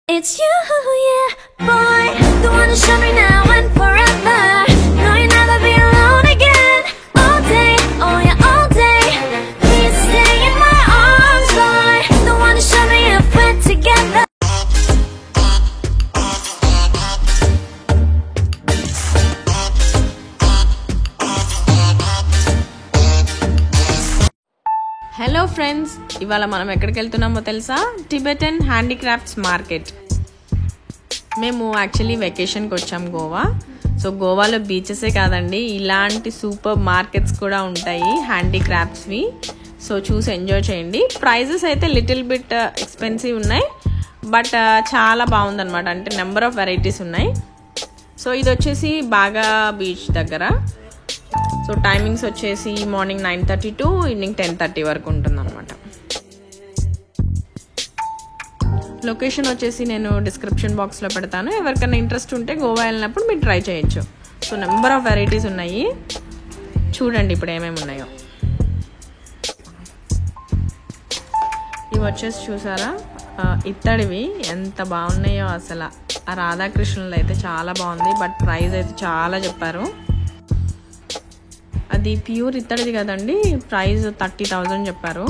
It's you, yeah, boy, the one who showed me now and forever. No, you'll never be alone again. All day, oh yeah, all day. Please stay in my arms, boy, the one who showed me if we're together. Hello friends, ఇవాళ మనం ఎక్కడికి వెళ్తున్నామో తెలుసా? Tibetan handicrafts market. మేము actually వెకేషన్కి వచ్చాం Goa. So గోవాలో బీచెసే కాదండి, ఇలాంటి super markets కూడా ఉంటాయి హ్యాండీక్రాఫ్ట్స్వి. సో చూసి ఎంజాయ్ చేయండి. ప్రైజెస్ అయితే లిటిల్ బిట్ ఎక్స్పెన్సివ్ ఉన్నాయి, బట్ చాలా బాగుందన్నమాట. అంటే నెంబర్ ఆఫ్ వెరైటీస్ ఉన్నాయి. సో ఇది వచ్చేసి బాగా బీచ్ దగ్గర. సో టైమింగ్స్ వచ్చేసి మార్నింగ్ 9:30 టు ఈవినింగ్ 10:30 వరకు ఉంటుంది అనమాట. లొకేషన్ వచ్చేసి నేను డిస్క్రిప్షన్ బాక్స్లో పెడతాను. ఎవరికైనా ఇంట్రెస్ట్ ఉంటే గోవా వెళ్ళినప్పుడు మీరు ట్రై చేయొచ్చు. సో నెంబర్ ఆఫ్ వెరైటీస్ ఉన్నాయి, చూడండి ఇప్పుడు ఏమేమి ఉన్నాయో. ఇవి వచ్చేసి చూసారా, ఇత్తడివి ఎంత బాగున్నాయో అసలు. ఆ రాధాకృష్ణులు అయితే చాలా బాగుంది, బట్ ప్రైస్ అయితే చాలా చెప్పారు. అది ప్యూర్ ఇత్తడిది కదండి, ప్రైస్ 30,000 చెప్పారు.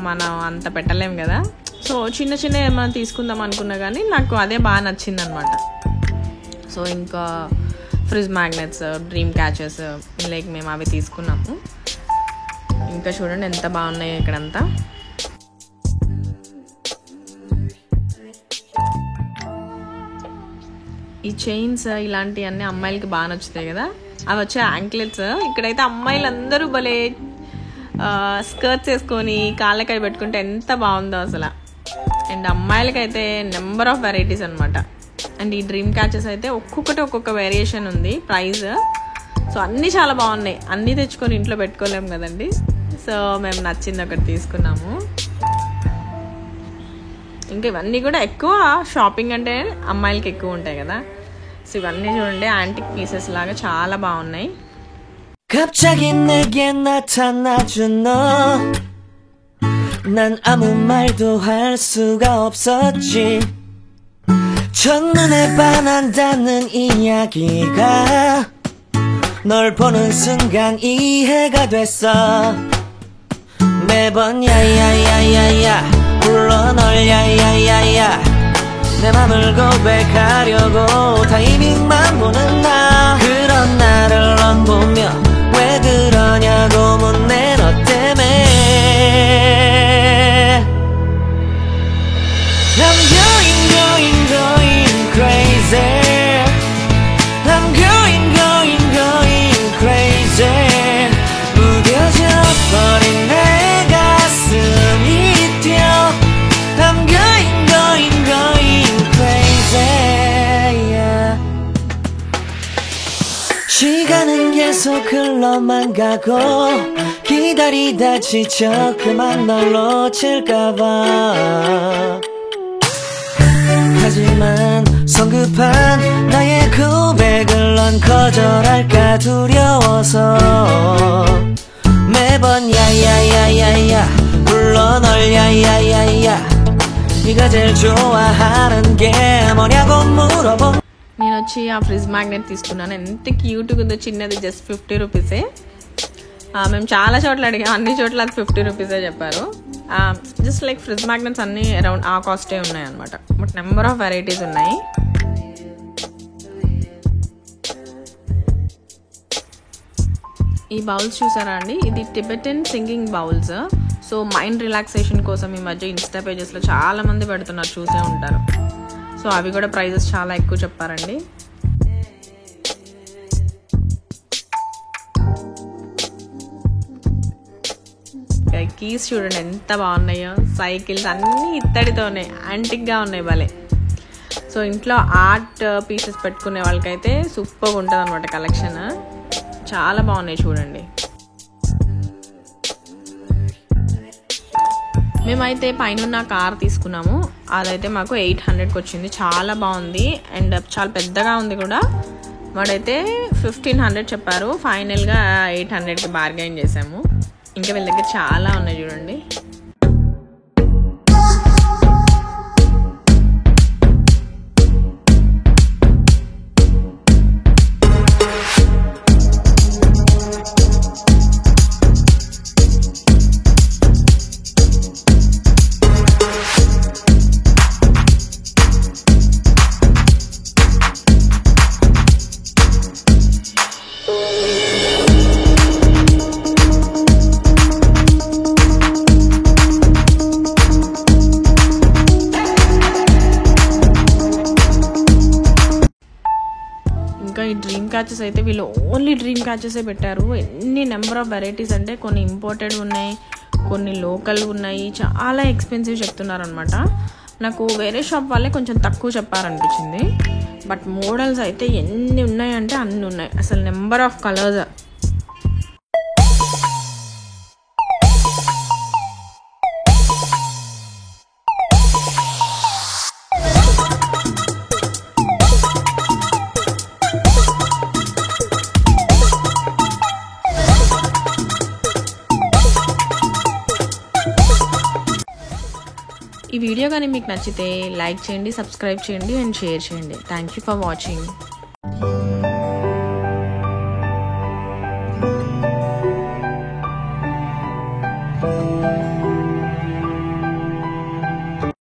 మనం అంత పెట్టలేం కదా. సో చిన్న చిన్న ఏమైనా తీసుకుందాం అనుకున్నా కానీ నాకు అదే బాగా నచ్చింది అనమాట. సో ఇంకా fridge magnets, dream catches, like మేము అవి తీసుకున్నాము. ఇంకా చూడండి ఎంత బాగున్నాయో ఇక్కడంతా. ఈ చైన్స్ ఇలాంటివన్నీ అమ్మాయిలకి బాగా నచ్చుతాయి కదా. అవి వచ్చే యాంక్లెట్స్. ఇక్కడైతే అమ్మాయిలు అందరూ భలే స్కర్ట్స్ వేసుకొని కాళ్ళకాయ పెట్టుకుంటే ఎంత బాగుందో అసలు. అండ్ అమ్మాయిలకైతే నెంబర్ ఆఫ్ వెరైటీస్ అనమాట. అండ్ ఈ డ్రీమ్ క్యాచెస్ అయితే ఒక్కొక్కటి ఒక్కొక్క వేరియేషన్ ఉంది ప్రైస్. సో అన్నీ చాలా బాగున్నాయి. అన్నీ తెచ్చుకొని ఇంట్లో పెట్టుకోలేము కదండి. సో మేము నచ్చింది ఒకటి తీసుకున్నాము. ఇంకా ఇవన్నీ కూడా ఎక్కువ షాపింగ్ అంటే అమ్మాయిలకి ఎక్కువ ఉంటాయి కదా. సో ఇవన్నీ చూడండి యాంటిక్ పీసెస్ లాగా చాలా బాగున్నాయి. 갑자기 내게 나타나준 너, 난 아무 말도 할 수가 없었지. 첫눈에 반한다는 이야기가 널 보는 순간 이해가 됐어. 매번 야야야야야 불러 널 야야야야, 내 맘을 고백하려고 타이밍만 보는 나. 그런 나를 넌 보며 왜 그러냐고 묻네 너 때문에. I'm going crazy. I'm going crazy. 무뎌져 버린 내 가슴이 뛰어. I'm going crazy, yeah. 시간은 계속 흘러만 가고 기다리다 지쳐 그만 널 놓칠까봐. 하지만 성급한 나의 고백을 넌 거절할까 두려워서 매번 야야야야야 불러 널 야야야야, 네가 제일 좋아하는 게 뭐냐고 물어본. నేను వచ్చి ఆ ఫ్రిజ్ మ్యాగ్నెట్ తీసుకున్నాను. ఎంత క్యూట్గా ఉందో, చిన్నది, జస్ట్ 50 రూపీసే. మేము చాలా చోట్ల అడిగాం, అన్ని చోట్ల అది 50 రూపీసే చెప్పారు. జస్ట్ లైక్ ఫ్రిజ్ మ్యాగ్నెట్స్ అన్నీ అరౌండ్ ఆ కాస్టే ఉన్నాయి అనమాట. బట్ నెంబర్ ఆఫ్ వెరైటీస్ ఉన్నాయి. ఈ బౌల్స్ చూసారా అండి, ఇది Tibetan singing bowls. So mind relaxation కోసం ఈ మధ్య ఇన్స్టా పేజెస్లో చాలా మంది పెడుతున్నారు, చూసే ఉంటారు. సో అవి కూడా ప్రైజెస్ చాలా ఎక్కువ చెప్పారండి. కీస్ చూడండి ఎంత బాగున్నాయో. సైకిల్స్ అన్నీ ఇత్తడితోనే యాంటిక్గా ఉన్నాయి భలే. సో ఇంట్లో ఆర్ట్ పీసెస్ పెట్టుకునే వాళ్ళకైతే సూపర్గా ఉంటుంది అనమాట కలెక్షన్. చాలా బాగున్నాయి చూడండి. మేమైతే పైన కార్ తీసుకున్నాము. అదైతే మాకు 800కి వచ్చింది. చాలా బాగుంది అండ్ చాలా పెద్దగా ఉంది కూడా. వాడైతే 1500 చెప్పారు. ఫైనల్గా 800కి బార్గెయిన్ చేసాము. ఇంకా వీళ్ళ దగ్గర చాలా ఉన్నాయి చూడండి. ఈ డ్రీమ్ క్యాచెస్ అయితే వీళ్ళు ఓన్లీ డ్రీమ్ క్యాచెసే పెట్టారు. ఎన్ని నెంబర్ ఆఫ్ వెరైటీస్ అంటే కొన్ని ఇంపోర్టెడ్ ఉన్నాయి, కొన్ని లోకల్ ఉన్నాయి, చాలా ఎక్స్పెన్సివ్ చెప్తున్నారు అనమాట. నాకు వేరే షాప్ వాళ్ళే కొంచెం తక్కువ చెప్పారనిపించింది. బట్ మోడల్స్ అయితే ఎన్ని ఉన్నాయంటే అన్ని ఉన్నాయి, అసలు నెంబర్ ఆఫ్ కలర్స్. ఈ వీడియో కానీ మీకు నచ్చితే లైక్ చేయండి, సబ్స్క్రైబ్ చేయండి అండ్ షేర్ చేయండి. Thank you for watching.